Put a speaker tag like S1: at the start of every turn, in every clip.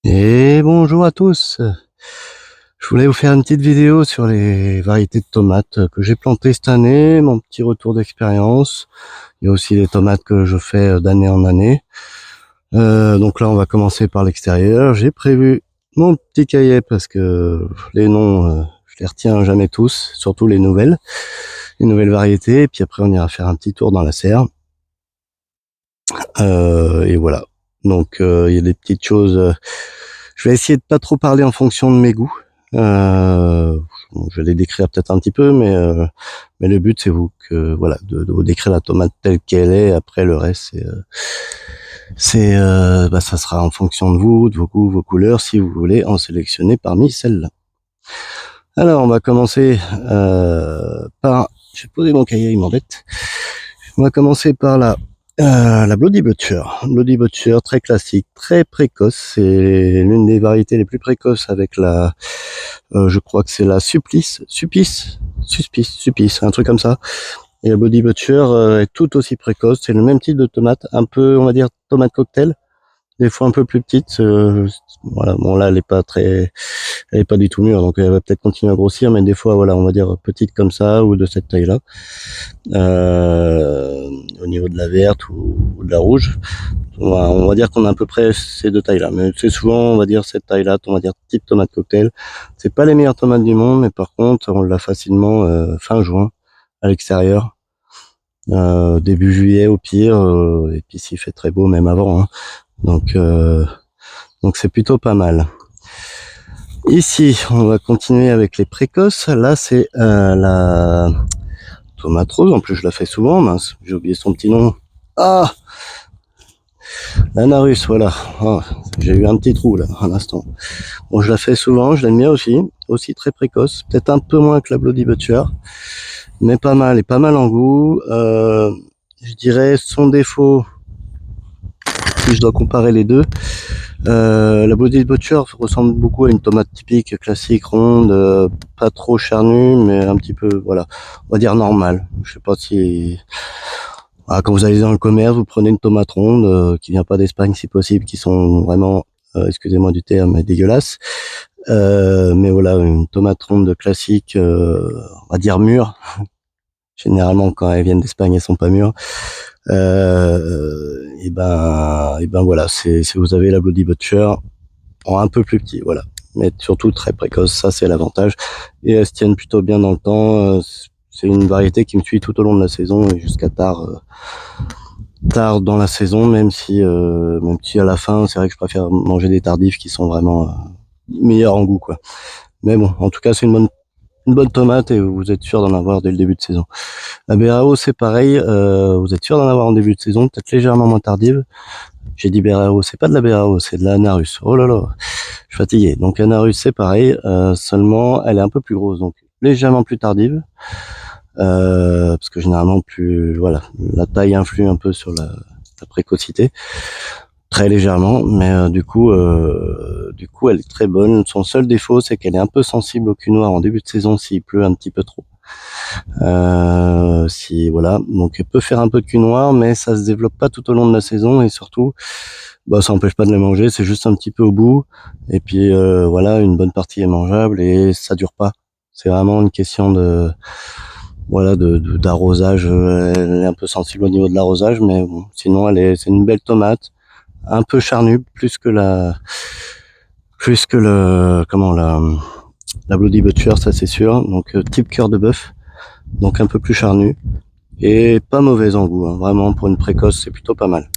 S1: Et bonjour à tous. Je voulais vous faire une petite vidéo sur les variétés de tomates que j'ai plantées cette année, mon petit retour d'expérience. Il y a aussi des tomates que je fais d'année en année. Donc là, on va commencer par l'extérieur. J'ai prévu mon petit cahier parce que les noms, je les retiens jamais tous, surtout les nouvelles variétés. Et puis après, on ira faire un petit tour dans la serre. Et voilà. Donc, il y a des petites choses. Je vais essayer de pas trop parler en fonction de mes goûts. Je vais les décrire peut-être un petit peu, mais le but c'est de vous décrire la tomate telle qu'elle est. Après le reste ça sera en fonction de vous, de vos goûts, vos couleurs, si vous voulez en sélectionner parmi celles-là. Alors on va commencer par. Je vais poser mon cahier, il m'embête. On va commencer par la Bloody Butcher. Bloody Butcher, très classique, très précoce. C'est l'une des variétés les plus précoces avec je crois que c'est la Suspice, un truc comme ça. Et la Bloody Butcher est tout aussi précoce. C'est le même type de tomate, un peu, on va dire, tomate cocktail. Des fois un peu plus petite. Voilà, bon là, elle est pas du tout mûre, donc elle va peut-être continuer à grossir, mais des fois, voilà, on va dire petite comme ça ou de cette taille-là. Au niveau de la verte ou de la rouge. On va dire qu'on a à peu près ces deux tailles-là. Mais c'est souvent, on va dire, cette taille-là, on va dire type tomate cocktail. C'est pas les meilleures tomates du monde, mais par contre, on l'a facilement fin juin à l'extérieur. Début juillet au pire, et puis s'il fait très beau, même avant. Hein. Donc c'est plutôt pas mal. Ici, on va continuer avec les précoces. Là, c'est la tomate rose. En plus, je la fais souvent. Mince, j'ai oublié son petit nom. Ah, l'Anarus, voilà. Oh, j'ai eu un petit trou là, un instant. Bon, je la fais souvent, je l'aime bien aussi très précoce, peut-être un peu moins que la Bloody Butcher, mais pas mal, et pas mal en goût. Je dirais son défaut, si je dois comparer les deux, la Bloody Butcher ressemble beaucoup à une tomate typique, classique, ronde, pas trop charnue, mais un petit peu, voilà, on va dire normale. Je sais pas si... Ah, quand vous allez dans le commerce, vous prenez une tomate ronde qui vient pas d'Espagne si possible, qui sont vraiment, excusez-moi du terme, dégueulasses. Mais voilà, une tomate ronde classique, on va dire mûre. Généralement, quand elles viennent d'Espagne, elles sont pas mûres. Et ben voilà, vous avez la Bloody Butcher en un peu plus petit, voilà. Mais surtout très précoce, ça c'est l'avantage. Et elles se tiennent plutôt bien dans le temps. C'est une variété qui me suit tout au long de la saison et jusqu'à tard dans la saison, même si à la fin, c'est vrai que je préfère manger des tardifs qui sont vraiment meilleurs en goût, quoi. Mais bon, en tout cas, c'est une bonne tomate et vous êtes sûr d'en avoir dès le début de saison. La BRAO, c'est pareil, vous êtes sûr d'en avoir en début de saison, peut-être légèrement moins tardive. J'ai dit BRAO, c'est pas de la BRAO, c'est de la Anarus. Oh là là, je suis fatigué. Donc Anarus, c'est pareil, seulement elle est un peu plus grosse, donc légèrement plus tardive. Parce que généralement, voilà, la taille influe un peu sur la précocité. Très légèrement, mais du coup, elle est très bonne. Son seul défaut, c'est qu'elle est un peu sensible au cul noir en début de saison s'il pleut un petit peu trop. Si voilà, donc elle peut faire un peu de cul noir, mais ça se développe pas tout au long de la saison et surtout, ça n'empêche pas de les manger. C'est juste un petit peu au bout et puis voilà, une bonne partie est mangeable et ça dure pas. C'est vraiment une question d'arrosage. Elle est un peu sensible au niveau de l'arrosage, mais bon, sinon c'est une belle tomate. Un peu charnue, plus que la Bloody Butcher, ça c'est sûr. Donc type cœur de bœuf, donc un peu plus charnue et pas mauvaise en goût. Hein. Vraiment pour une précoce, c'est plutôt pas mal.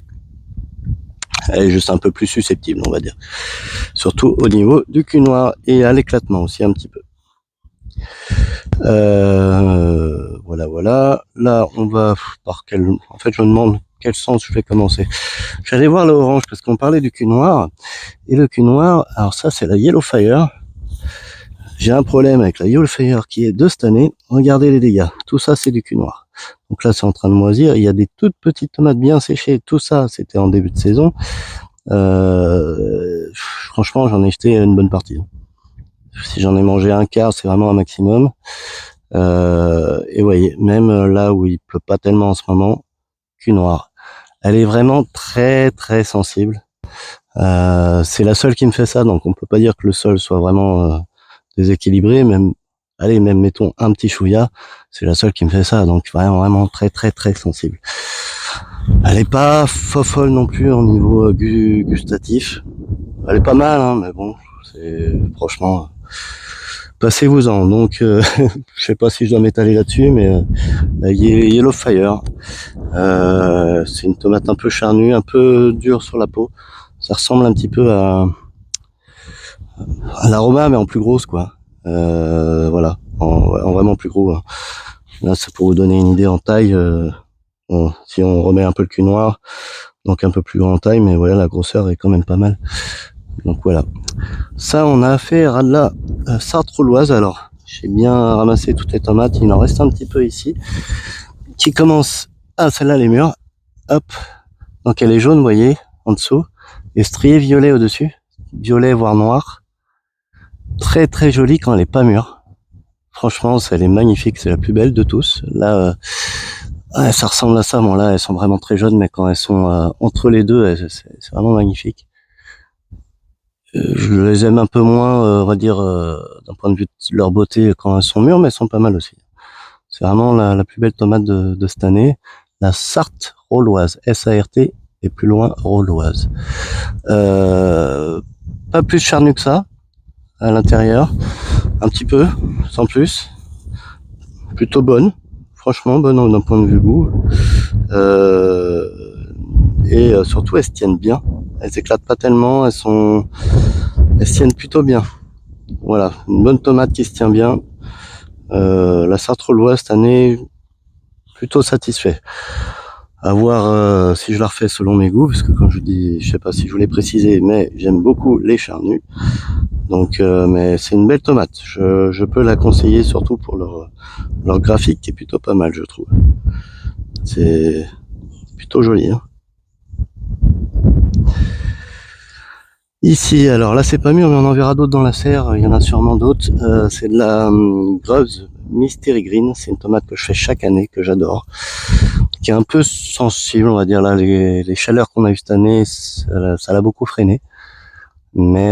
S1: Elle est juste un peu plus susceptible, on va dire. Surtout au niveau du cul noir et à l'éclatement aussi un petit peu. Voilà. Là, on va En fait, je me demande quel sens je vais commencer. J'allais voir l'orange parce qu'on parlait du cul noir. Et le cul noir, alors ça, c'est la Yellow Fire. J'ai un problème avec la Yellow Fire qui est de cette année. Regardez les dégâts. Tout ça, c'est du cul noir. Donc là, c'est en train de moisir. Il y a des toutes petites tomates bien séchées. Tout ça, c'était en début de saison. Franchement, j'en ai jeté une bonne partie. Si j'en ai mangé un quart, c'est vraiment un maximum. Et voyez, même là où il pleut pas tellement en ce moment, cul noir. Elle est vraiment très très sensible. C'est la seule qui me fait ça, donc on peut pas dire que le sol soit vraiment déséquilibré, même, allez, même mettons un petit chouïa, c'est la seule qui me fait ça, donc vraiment très très très sensible. Elle est pas fofolle non plus au niveau gustatif. Elle est pas mal, hein, mais bon, c'est franchement, passez-vous-en. Donc, je sais pas si je dois m'étaler là-dessus, mais la Yellow Fire, c'est une tomate un peu charnue, un peu dure sur la peau. Ça ressemble un petit peu à l'aroma, mais en plus grosse, quoi. Voilà, en vraiment plus gros. Hein. Là, c'est pour vous donner une idée en taille. Bon, si on remet un peu le cul noir, donc un peu plus grand en taille, mais voilà, la grosseur est quand même pas mal. Donc voilà. Ça, on a affaire à de la sarthe-rouloise. Alors, j'ai bien ramassé toutes les tomates. Il en reste un petit peu ici. Qui commence... Ah, celle-là, elle est mûre. Hop. Donc elle est jaune, vous voyez, en dessous. Et striée violet au-dessus. Violet, voire noir. Très très jolie quand elle est pas mûre. Franchement, elle est magnifique. C'est la plus belle de tous. Là, ça ressemble à ça. Bon, là, elles sont vraiment très jaunes, mais quand elles sont entre les deux, c'est vraiment magnifique. Je les aime un peu moins, on va dire, d'un point de vue de leur beauté quand elles sont mûres, mais elles sont pas mal aussi. C'est vraiment la plus belle tomate de cette année. La Sarthe Rolloise, S-A-R-T, et plus loin, Rolloise. Pas plus charnu que ça, à l'intérieur. Un petit peu, sans plus. Plutôt bonne. Franchement, bonne d'un point de vue goût. Et surtout, elles se tiennent bien. Elles éclatent pas tellement, elles se tiennent plutôt bien. Voilà, une bonne tomate qui se tient bien. La Sarthe Rolloise cette année, plutôt satisfait. À voir si je la refais selon mes goûts, parce que comme je dis, je sais pas si je voulais préciser, mais j'aime beaucoup les charnus. Donc, mais c'est une belle tomate. Je peux la conseiller surtout pour leur graphique qui est plutôt pas mal, je trouve. C'est plutôt joli. Hein. Ici, alors là c'est pas mûr, mais on en verra d'autres dans la serre. Il y en a sûrement d'autres. C'est de la Groves Mystery Green. C'est une tomate que je fais chaque année, que j'adore. Qui est un peu sensible, on va dire là, les chaleurs qu'on a eu cette année, ça l'a beaucoup freiné. Mais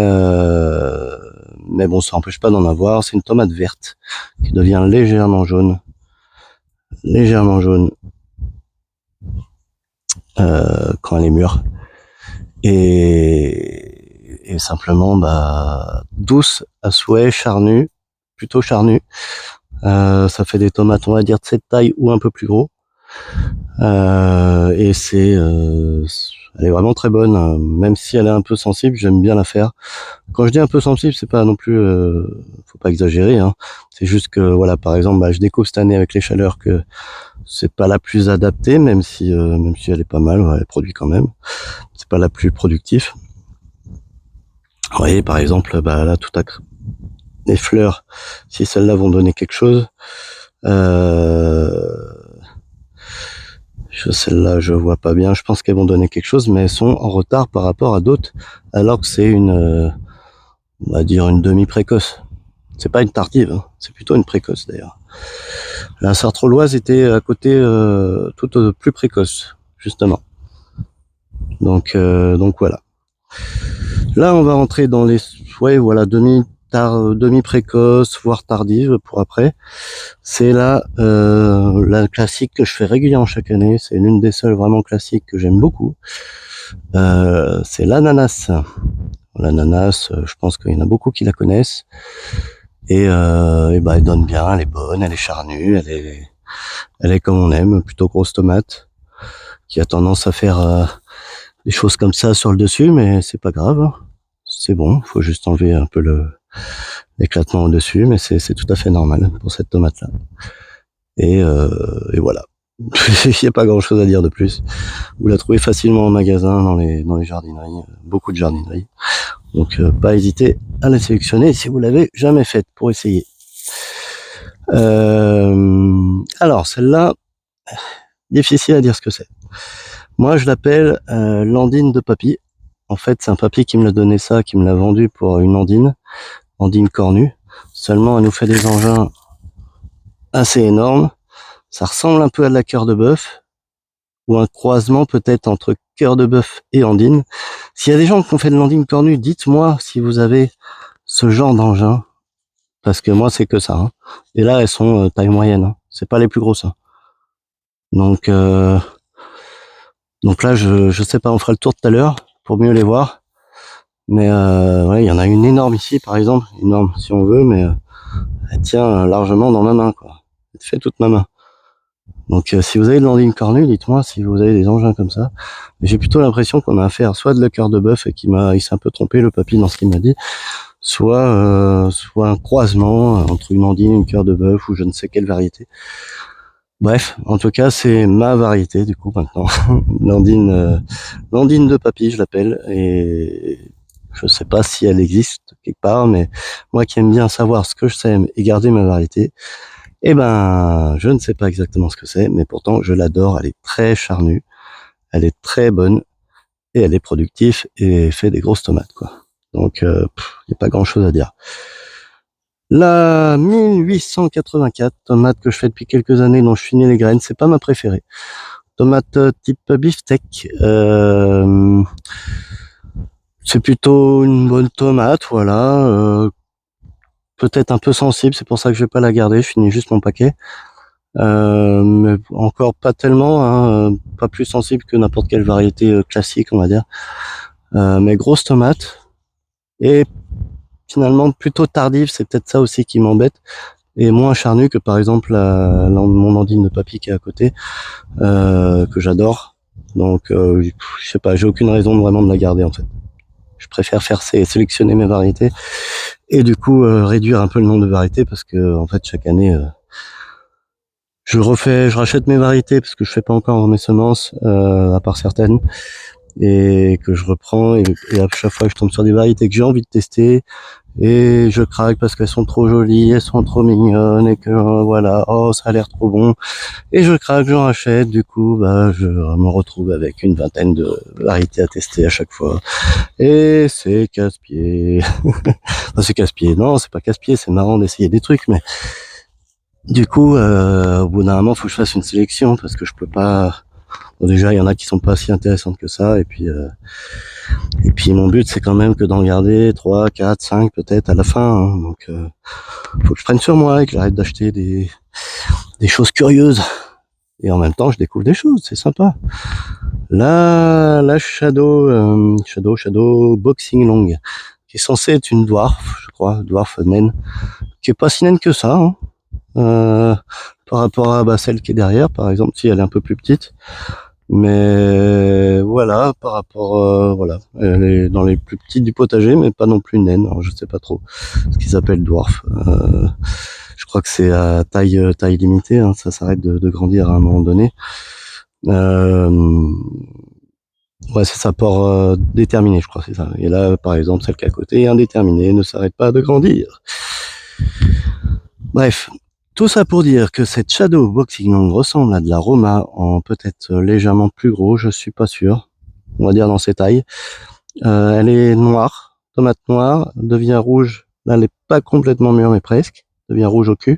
S1: bon, ça n'empêche pas d'en avoir. C'est une tomate verte qui devient légèrement jaune, quand elle est mûre. Et simplement, douce à souhait, charnue, plutôt charnue. Ça fait des tomates, on va dire de cette taille ou un peu plus gros. Et elle est vraiment très bonne, même si elle est un peu sensible, j'aime bien la faire. Quand je dis un peu sensible, c'est pas non plus, faut pas exagérer, hein. C'est juste que voilà, par exemple, je découvre cette année avec les chaleurs que c'est pas la plus adaptée, même si elle est pas mal, elle produit quand même. C'est pas la plus productive. Vous voyez, par exemple, là, les fleurs, si celles-là vont donner quelque chose, celles-là, je vois pas bien. Je pense qu'elles vont donner quelque chose, mais elles sont en retard par rapport à d'autres, alors que c'est on va dire une demi-précoce. C'est pas une tardive, hein. C'est plutôt une précoce d'ailleurs. La Sarthe Rolloise était à côté toute plus précoce, justement. Donc voilà. Là, on va rentrer dans les, voilà, demi-précoce, voire tardive pour après. C'est la classique que je fais régulièrement chaque année. C'est l'une des seules vraiment classiques que j'aime beaucoup. C'est l'ananas. L'ananas, je pense qu'il y en a beaucoup qui la connaissent. Et elle donne bien, elle est bonne, elle est charnue, elle est comme on aime, plutôt grosse tomate, qui a tendance à faire des choses comme ça sur le dessus, mais c'est pas grave. Hein. C'est bon, faut juste enlever un peu l'éclatement au-dessus, mais c'est tout à fait normal pour cette tomate-là. Et voilà. Il n'y a pas grand-chose à dire de plus. Vous la trouvez facilement en magasin, dans les jardineries, beaucoup de jardineries. Donc pas hésiter à la sélectionner si vous l'avez jamais faite pour essayer. Alors celle-là, difficile à dire ce que c'est. Moi je l'appelle l'andine de papy. En fait c'est un papy qui me l'a donné ça, qui me l'a vendu pour une andine cornue. Seulement elle nous fait des engins assez énormes. Ça ressemble un peu à de la cœur de bœuf. ou un croisement peut-être entre cœur de bœuf et andine. S'il y a des gens qui ont fait de l'andine cornue, dites-moi si vous avez ce genre d'engin, parce que moi c'est que ça. Hein. Et là elles sont taille moyenne, hein. C'est pas les plus grosses. Hein. Donc là je sais pas, on fera le tour tout à l'heure pour mieux les voir. Mais ouais, il y en a une énorme ici par exemple, énorme si on veut, mais elle tient largement dans ma main, quoi. Elle fait toute ma main. Donc si vous avez de l'andine cornue, dites-moi si vous avez des engins comme ça. Mais j'ai plutôt l'impression qu'on a affaire soit de le cœur de bœuf et il s'est un peu trompé le papy dans ce qu'il m'a dit, soit un croisement entre une andine et une cœur de bœuf ou je ne sais quelle variété. Bref, en tout cas c'est ma variété du coup maintenant. l'andine de papy je l'appelle, et je sais pas si elle existe quelque part, mais moi qui aime bien savoir ce que je sème et garder ma variété, eh ben, je ne sais pas exactement ce que c'est, mais pourtant je l'adore. Elle est très charnue, elle est très bonne et elle est productive et fait des grosses tomates, quoi. Donc, il n'y a pas grand-chose à dire. La 1884, tomate que je fais depuis quelques années, dont je finis les graines, c'est pas ma préférée. Tomate type beefsteak. C'est plutôt une bonne tomate, voilà. Peut-être un peu sensible, c'est pour ça que je vais pas la garder. Je finis juste mon paquet. Mais encore pas tellement, hein, pas plus sensible que n'importe quelle variété classique, on va dire. Mais grosse tomate et finalement plutôt tardive, c'est peut-être ça aussi qui m'embête, et moins charnue que par exemple mon andine de papy qui est à côté, que j'adore. Donc je sais pas, j'ai aucune raison vraiment de la garder en fait. Je préfère sélectionner mes variétés et du coup réduire un peu le nombre de variétés, parce que en fait chaque année je rachète mes variétés parce que je fais pas encore mes semences, à part certaines, et que je reprends, et à chaque fois je tombe sur des variétés que j'ai envie de tester, et je craque parce qu'elles sont trop jolies, elles sont trop mignonnes, et que voilà, oh ça a l'air trop bon, et je craque, j'en rachète, du coup bah je me retrouve avec une vingtaine de variétés à tester à chaque fois, et c'est casse-pied. Enfin, c'est casse-pied, non c'est pas casse-pied, c'est marrant d'essayer des trucs, mais du coup, au bout d'un moment, faut que je fasse une sélection, parce que je peux pas. Bon, déjà, il y en a qui sont pas si intéressantes que ça, et puis mon but, c'est quand même que d'en garder 3, 4, 5 peut-être à la fin. Hein. Donc, faut que je prenne sur moi et que j'arrête d'acheter des choses curieuses. Et en même temps, je découvre des choses, c'est sympa. Là, la Shadow Boxing Long, qui est censée être une dwarf, je crois, dwarf naine, qui est pas si naine que ça. Hein. Par rapport à celle qui est derrière, par exemple, si elle est un peu plus petite, mais voilà, par rapport voilà, elle est dans les plus petites du potager, mais pas non plus naine. Alors je sais pas trop ce qu'ils appellent dwarf. Je crois que c'est à taille limitée, hein, ça s'arrête de grandir à un moment donné. Ouais, c'est ça, port déterminé, je crois, c'est ça. Et là, par exemple, celle qui est à côté, indéterminée, ne s'arrête pas de grandir. Bref, tout ça pour dire que cette Shadow Boxing Long ressemble à de la Roma en peut-être légèrement plus gros, je suis pas sûr. On va dire dans ses tailles. Elle est noire, tomate noire, devient rouge. Là, elle est pas complètement mûre, mais presque. Devient rouge au cul.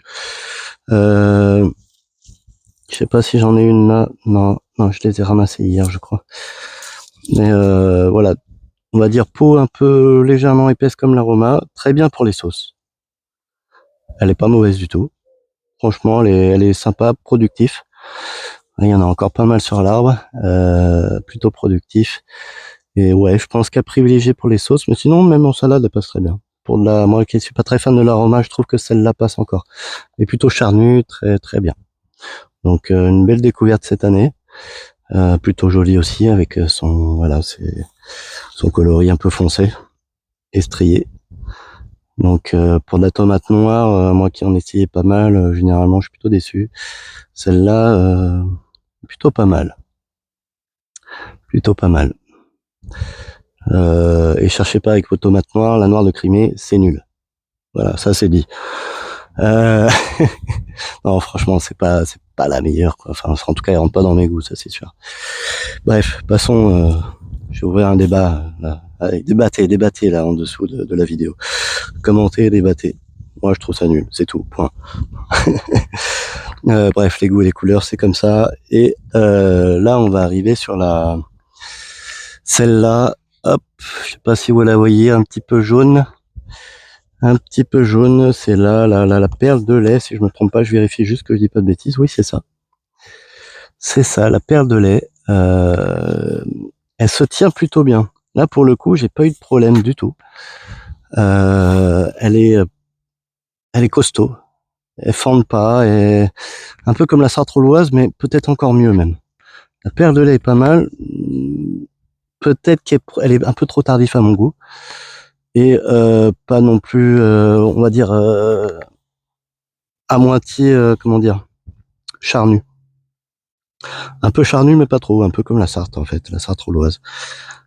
S1: Je sais pas si j'en ai une là. Non, je les ai ramassées hier, je crois. Mais voilà, on va dire peau un peu légèrement épaisse comme la Roma. Très bien pour les sauces. Elle est pas mauvaise du tout. Franchement, elle est sympa, productif. Il y en a encore pas mal sur l'arbre, plutôt productif. Et ouais, je pense qu'à privilégier pour les sauces, mais sinon, même en salade, elle passe très bien. Moi qui suis pas très fan de l'aroma, je trouve que celle-là passe encore. Et plutôt charnue, très très bien. Donc une belle découverte cette année, plutôt jolie aussi avec son coloris un peu foncé et strié. Donc pour de la tomate noire, moi qui en essayais pas mal, généralement je suis plutôt déçu. Celle-là, plutôt pas mal. Plutôt pas mal. Et cherchez pas avec vos tomates noires, la noire de Crimée, c'est nul. Voilà, ça c'est dit. Non, franchement, c'est pas la meilleure, quoi. Enfin, en tout cas, elle rentre pas dans mes goûts, ça c'est sûr. Bref, passons. J'ai ouvert un débat. Là. Allez, débattez là en dessous de la vidéo. Commentez, débattez. Moi, je trouve ça nul, c'est tout. Point. Bref, les goûts et les couleurs, c'est comme ça. Et là, on va arriver sur celle-là. Hop, je sais pas si vous la voyez, un petit peu jaune. Un petit peu jaune, c'est là, la perle de lait. Si je me trompe pas, je vérifie juste que je dis pas de bêtises. Oui, c'est ça. C'est ça, la perle de lait. Elle se tient plutôt bien. Là, pour le coup, j'ai pas eu de problème du tout. Elle est costaud. Elle fende pas. Et un peu comme la sartrouloise, mais peut-être encore mieux même. La perle de lait est pas mal. Peut-être qu'elle est un peu trop tardive à mon goût. Et pas non plus, on va dire, à moitié, comment dire, charnu. Un peu charnu, mais pas trop. Un peu comme la Sarthe, en fait, la sartrouloise.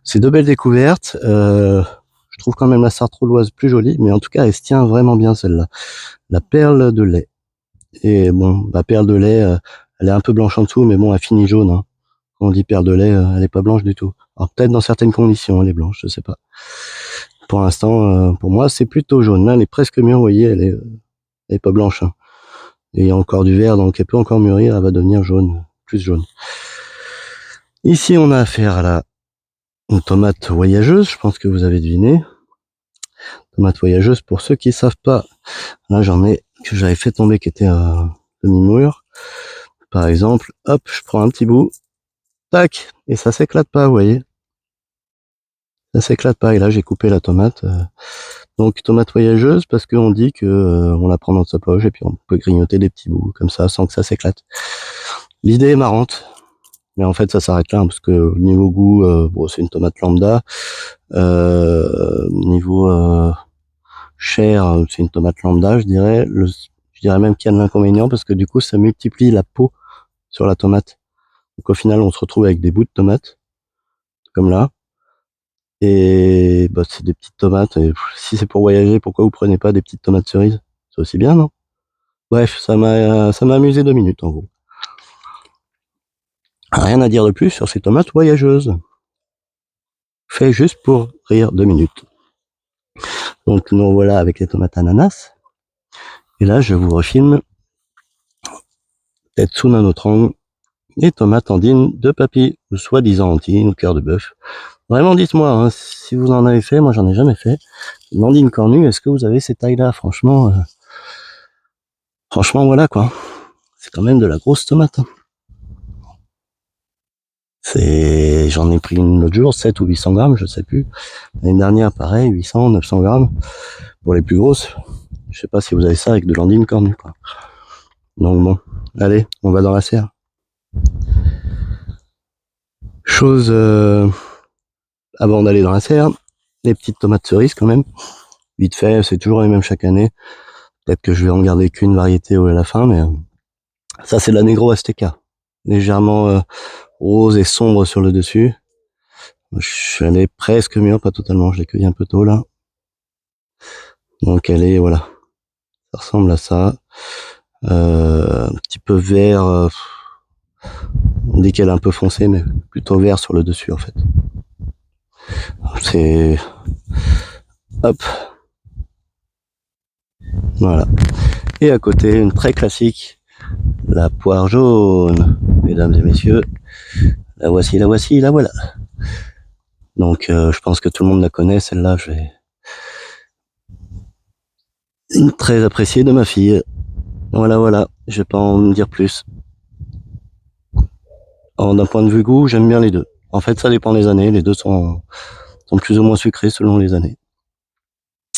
S1: C'est deux belles découvertes. Je trouve quand même la sartrouloise plus jolie, mais en tout cas, elle se tient vraiment bien, celle-là. La perle de lait. Et bon, la perle de lait, elle est un peu blanche en dessous, mais bon, elle finit jaune. Hein. Quand on dit perle de lait, elle est pas blanche du tout. Alors peut-être dans certaines conditions, elle est blanche, je sais pas. Pour l'instant, pour moi, c'est plutôt jaune. Là, elle est presque mûre, vous voyez, elle est pas blanche. Hein. Et il y a encore du vert, donc elle peut encore mûrir, elle va devenir jaune, plus jaune. Ici, on a affaire à une tomate voyageuse, je pense que vous avez deviné. Tomate voyageuse, pour ceux qui savent pas, là j'en ai que j'avais fait tomber qui était à demi-mûr. Par exemple, hop, je prends un petit bout, tac, et ça s'éclate pas, vous voyez. Ça s'éclate pas, et là j'ai coupé la tomate. Donc tomate voyageuse parce qu'on dit que on la prend dans sa poche et puis on peut grignoter des petits bouts comme ça sans que ça s'éclate. L'idée est marrante, mais en fait ça s'arrête là hein, parce que niveau goût, bon c'est une tomate lambda. Niveau chair, c'est une tomate lambda, je dirais. Je dirais même qu'il y a de l'inconvénient parce que du coup ça multiplie la peau sur la tomate. Donc au final on se retrouve avec des bouts de tomate comme là. Et bah, c'est des petites tomates. Et si c'est pour voyager, pourquoi vous prenez pas des petites tomates cerises? C'est aussi bien, non? Bref, ça m'a amusé 2 minutes en gros. Rien à dire de plus sur ces tomates voyageuses. Fait juste pour rire 2 minutes. Donc nous voilà avec les tomates ananas. Et là, je vous refilme, peut-être sous un autre angle, les tomates andines de papy, ou soi-disant andines ou cœur de bœuf. Vraiment, dites-moi, hein, si vous en avez fait, moi j'en ai jamais fait. L'andine cornue, est-ce que vous avez ces tailles-là? Franchement, voilà quoi. C'est quand même de la grosse tomate. Hein. J'en ai pris une l'autre jour, 7 ou 800 grammes, je sais plus. L'année dernière, pareil, 800, 900 grammes pour les plus grosses. Je sais pas si vous avez ça avec de l'andine cornue, quoi. Donc bon, allez, on va dans la serre. Chose avant d'aller dans la serre, les petites tomates cerises quand même. Vite fait, c'est toujours les mêmes chaque année. Peut-être que je vais en garder qu'une variété à la fin, mais ça c'est la Negro Azteca. Légèrement rose et sombre sur le dessus. Elle est presque mûre, pas totalement, je l'ai cueillie un peu tôt là. Donc elle est, voilà, ça ressemble à ça. Un petit peu vert, on dit qu'elle est un peu foncée, mais plutôt vert sur le dessus en fait. C'est... Hop. Voilà. Et à côté, une très classique, la poire jaune. Mesdames et messieurs, la voici, la voilà. Donc je pense que tout le monde la connaît, celle-là, une très appréciée de ma fille. Voilà, je vais pas en dire plus. D'un point de vue goût, j'aime bien les deux. En fait, ça dépend des années, les deux sont plus ou moins sucrés selon les années.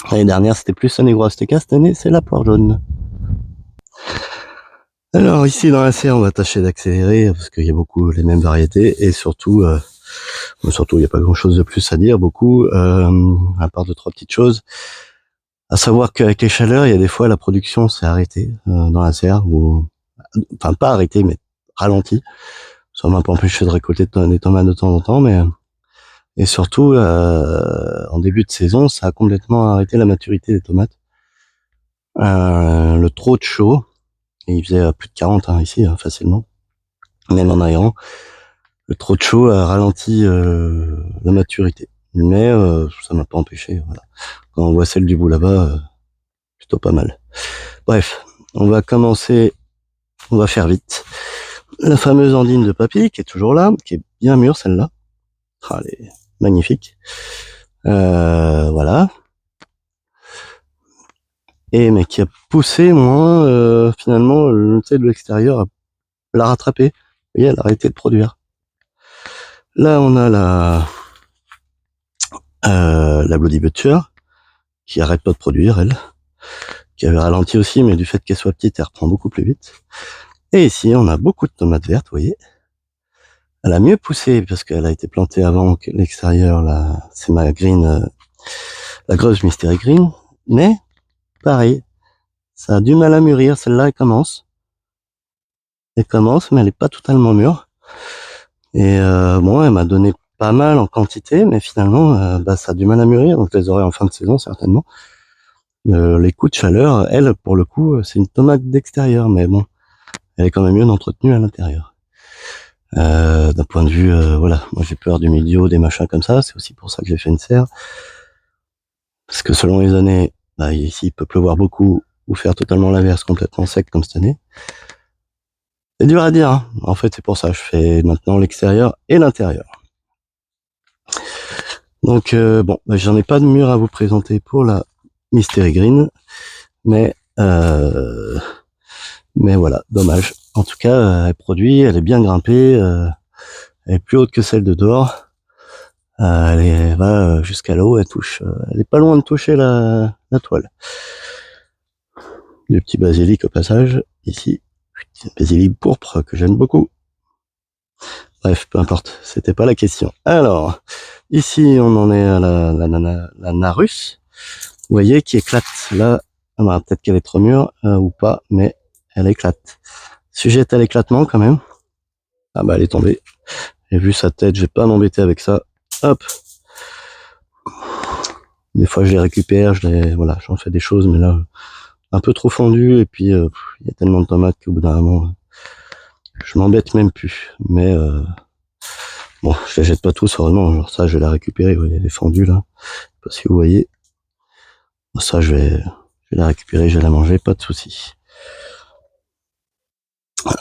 S1: L'année dernière, c'était plus la Negro Azteca, cette année, c'est la poire jaune. Alors ici dans la serre, on va tâcher d'accélérer parce qu'il y a beaucoup les mêmes variétés et surtout, il n'y a pas grand-chose de plus à dire, beaucoup, à part 2-3 petites choses. À savoir qu'avec les chaleurs, il y a des fois la production s'est arrêtée dans la serre, ou enfin pas arrêtée, mais ralentie. Ça m'a pas empêché de récolter des tomates de temps en temps, mais et surtout en début de saison, ça a complètement arrêté la maturité des tomates. Le trop de chaud, et il faisait plus de 40 hein, ici, hein, facilement, même en aérant. Le trop de chaud a ralenti la maturité. Mais ça m'a pas empêché, voilà. Quand on voit celle du bout là-bas, plutôt pas mal. Bref, on va commencer on va faire vite. La fameuse andine de papy qui est toujours là, qui est bien mûre celle-là. Ah, elle est magnifique. Voilà. Et mais qui a poussé moins finalement le de l'extérieur l'a rattrapé. Vous voyez, elle a arrêté de produire. Là on a la Bloody Butcher qui arrête pas de produire, elle, qui avait ralenti aussi, mais du fait qu'elle soit petite, elle reprend beaucoup plus vite. Et ici on a beaucoup de tomates vertes, vous voyez. Elle a mieux poussé parce qu'elle a été plantée avant que l'extérieur, là, c'est ma green, la grosse Mystery Green, mais pareil, ça a du mal à mûrir. Celle-là, elle commence, mais elle est pas totalement mûre. Et bon, elle m'a donné pas mal en quantité, mais finalement, ça a du mal à mûrir, donc je les aurai en fin de saison certainement. Les coups de chaleur, elle, pour le coup, c'est une tomate d'extérieur, mais bon, elle est quand même bien entretenue à l'intérieur. D'un point de vue, voilà, moi j'ai peur du milieu, des machins comme ça, c'est aussi pour ça que j'ai fait une serre. Parce que selon les années, ici il peut pleuvoir beaucoup ou faire totalement l'inverse, complètement sec comme cette année. C'est dur à dire, hein. En fait c'est pour ça que je fais maintenant l'extérieur et l'intérieur. Donc bon, j'en ai pas de mur à vous présenter pour la Mystery Green, mais voilà, dommage. En tout cas, elle produit, elle est bien grimpée, elle est plus haute que celle de dehors. Elle va jusqu'à l'eau, elle est pas loin de toucher la toile. Du petit basilic au passage, ici, basilic pourpre que j'aime beaucoup. Bref, peu importe, c'était pas la question. Alors, ici on en est à la Narus, vous voyez, qui éclate. Là, peut-être qu'elle est trop mûre ou pas, mais elle éclate. Sujette à l'éclatement quand même. Elle est tombée. J'ai vu sa tête, je vais pas m'embêter avec ça. Hop. Des fois je les récupère, voilà, j'en fais des choses, mais là, un peu trop fondu, et puis il y a tellement de tomates qu'au bout d'un moment, je m'embête même plus. Mais bon, je les jette pas tous, heureusement. Alors ça, je vais la récupérer, vous voyez, elle est fendue là. Je sais pas si vous voyez. Ça, je vais la récupérer, je vais la manger, pas de souci.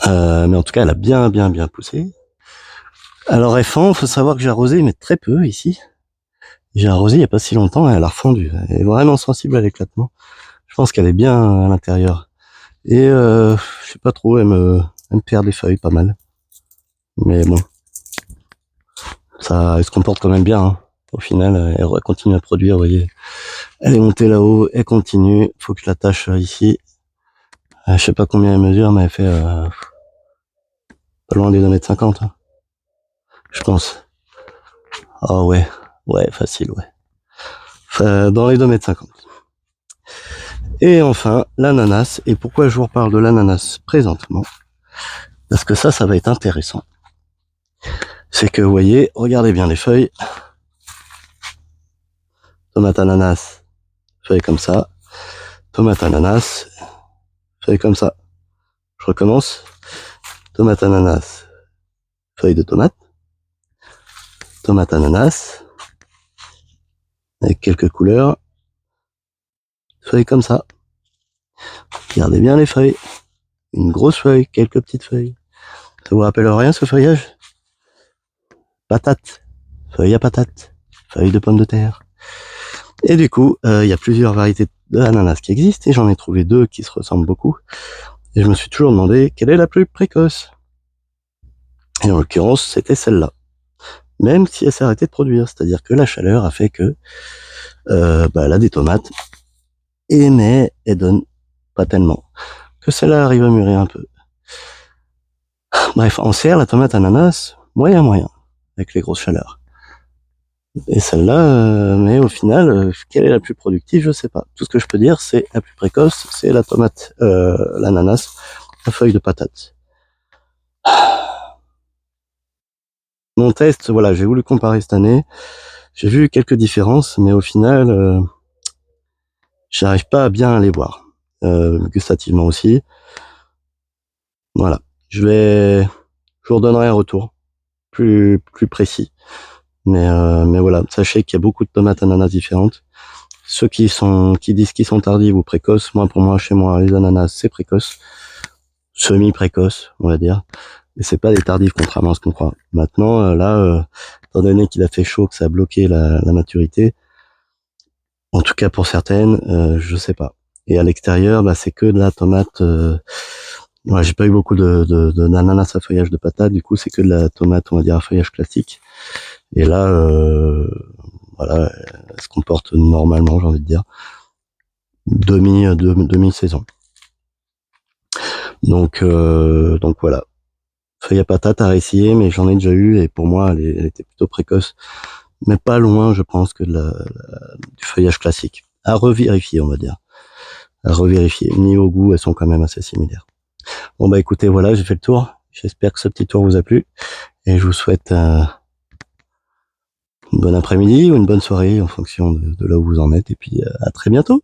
S1: Mais en tout cas, elle a bien poussé. Alors, elle fend, faut savoir que j'ai arrosé, mais très peu ici. J'ai arrosé il y a pas si longtemps, et elle a refondu. Elle est vraiment sensible à l'éclatement. Je pense qu'elle est bien à l'intérieur. Et je sais pas trop, elle me perd des feuilles pas mal. Mais bon, ça, elle se comporte quand même bien, hein. Au final, elle continue à produire, vous voyez. Elle est montée là-haut, elle continue. Faut que je l'attache ici. Je sais pas combien elle mesure, mais elle fait pas loin des 2,50 m, hein, je pense. Ah ouais, facile, ouais. Enfin, dans les 2,50 m. Et enfin, l'ananas. Et pourquoi je vous reparle de l'ananas présentement? Parce que ça va être intéressant. C'est que, vous voyez, regardez bien les feuilles. Tomate ananas, feuille comme ça. Tomate ananas, feuille comme ça. Je recommence. Tomate ananas, feuille de tomate. Tomate ananas, avec quelques couleurs. Feuille comme ça. Regardez bien les feuilles. Une grosse feuille, quelques petites feuilles. Ça vous rappelle rien ce feuillage? Patate, feuille à patate, feuille de pomme de terre. Et du coup, il y a plusieurs variétés d'ananas qui existent et j'en ai trouvé deux qui se ressemblent beaucoup. Et je me suis toujours demandé quelle est la plus précoce. Et en l'occurrence, c'était celle-là. Même si elle s'est arrêtée de produire, c'est-à-dire que la chaleur a fait que elle a des tomates, mais elle donne pas tellement. Que celle-là arrive à mûrir un peu. Bref, en serre, la tomate ananas, moyen, avec les grosses chaleurs. Et celle-là, mais au final, quelle est la plus productive, je sais pas. Tout ce que je peux dire, c'est la plus précoce, c'est la tomate, l'ananas, la feuille de patate. Mon test, voilà, j'ai voulu comparer cette année. J'ai vu quelques différences, mais au final, j'arrive pas à bien les voir. Gustativement aussi. Voilà. Je vous redonnerai un retour plus précis. Mais voilà, sachez qu'il y a beaucoup de tomates ananas différentes. Ceux qui disent qu'ils sont tardives ou précoces, pour moi, chez moi, les ananas, c'est précoce. semi-précoces, on va dire. Et c'est pas des tardifs, contrairement à ce qu'on croit. Maintenant, étant donné qu'il a fait chaud, que ça a bloqué la maturité, en tout cas pour certaines, je sais pas. Et à l'extérieur, c'est que de la tomate. Ouais, j'ai pas eu beaucoup d'ananas à feuillage de patate, du coup c'est que de la tomate, on va dire, à feuillage classique. Et là, voilà, elle se comporte normalement, j'ai envie de dire. Demi-saison. Donc voilà. Feuille à patate à réessayer, mais j'en ai déjà eu, et pour moi, elle était plutôt précoce. Mais pas loin, je pense, que du feuillage classique. À revérifier, on va dire. À revérifier. Niveau goût, elles sont quand même assez similaires. Bon écoutez, voilà, j'ai fait le tour. J'espère que ce petit tour vous a plu. Et je vous souhaite une bonne après-midi ou une bonne soirée en fonction de là où vous en êtes. Et puis à très bientôt.